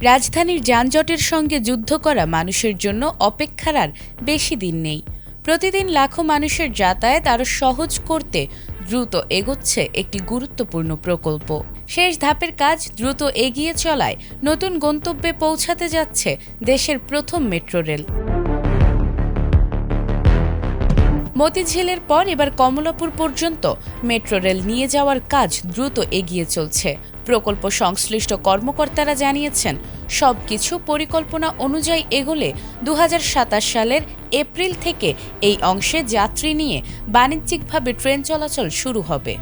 রাজধানীর যানজটের সঙ্গে যুদ্ধ করা মানুষের জন্য অপেক্ষার আর বেশি দিন নেই। প্রতিদিন লাখো মানুষের যাতায়াত আরও সহজ করতে দ্রুত এগোচ্ছে একটি গুরুত্বপূর্ণ প্রকল্প। শেষ ধাপের কাজ দ্রুত এগিয়ে চলায় নতুন গন্তব্যে পৌঁছাতে যাচ্ছে দেশের প্রথম মেট্রো রেল। মতিঝিলের পর এবার কমলাপুর পর্যন্ত মেট্রো রেল নিয়ে যাওয়ার কাজ দ্রুত এগিয়ে চলছে। প্রকল্প সংশ্লিষ্ট কর্মকর্তারা জানিয়েছেন, সবকিছু পরিকল্পনা অনুযায়ী এগোলে ২০২৭ সালের এপ্রিল থেকে এই অংশে যাত্রী নিয়ে বাণিজ্যিকভাবে ট্রেন চলাচল শুরু হবে।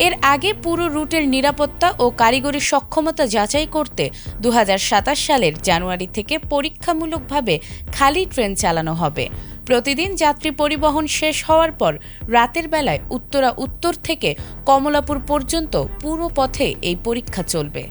এর আগে পুরো রুটের নিরাপত্তা ও কারিগরি সক্ষমতা যাচাই করতে ২০২৭ সালের জানুয়ারি থেকে পরীক্ষামূলকভাবে খালি ট্রেন চালানো হবে। প্রতিদিন যাত্রী পরিবহন শেষ হওয়ার পর রাতের বেলায় উত্তরা উত্তর থেকে কমলাপুর পর্যন্ত পুরো পথে এই পরীক্ষা চলবে।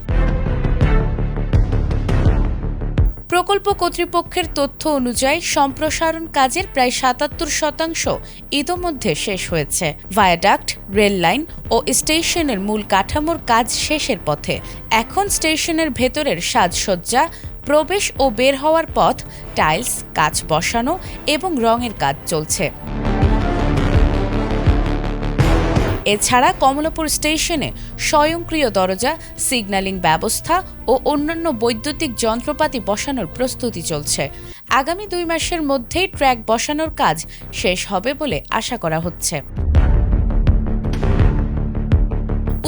প্রকল্প কর্তৃপক্ষের তথ্য অনুযায়ী সম্প্রসারণ কাজের প্রায় ৭৭% ইতোমধ্যে শেষ হয়েছে। ভায়াডাক্ট, রেল লাইন ও স্টেশনের মূল কাঠামোর কাজ শেষের পথে। এখন স্টেশনের ভেতরের সাজসজ্জা, প্রবেশ ও বের হওয়ার পথ, টাইলস, কাচ বসানো এবং রঙের কাজ চলছে। এছাড়া কমলাপুর স্টেশনে স্বয়ংক্রিয় দরজা, সিগন্যালিং ব্যবস্থা ও অন্যান্য বৈদ্যুতিক যন্ত্রপাতি বসানোর প্রস্তুতি চলছে। আগামী ২ মাসের মধ্যেই ট্র্যাক বসানোর কাজ শেষ হবে বলে আশা করা হচ্ছে।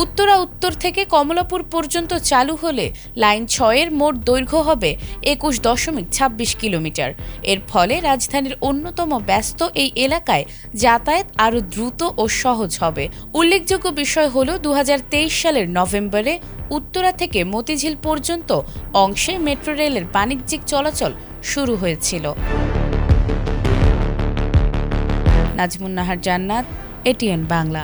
উত্তরা উত্তর থেকে কমলাপুর পর্যন্ত চালু হলে লাইন ৬-এর মোট দৈর্ঘ্য হবে ২১.২৬ কিলোমিটার। এর ফলে রাজধানীর অন্যতম ব্যস্ত এই এলাকায় যাতায়াত আরও দ্রুত ও সহজ হবে। উল্লেখযোগ্য বিষয় হল ২০২৩ সালের নভেম্বরে উত্তরা থেকে মতিঝিল পর্যন্ত অংশে মেট্রো রেলের বাণিজ্যিক চলাচল শুরু হয়েছিল। নাজমুন নাহার জান্নাত, এটিএন বাংলা।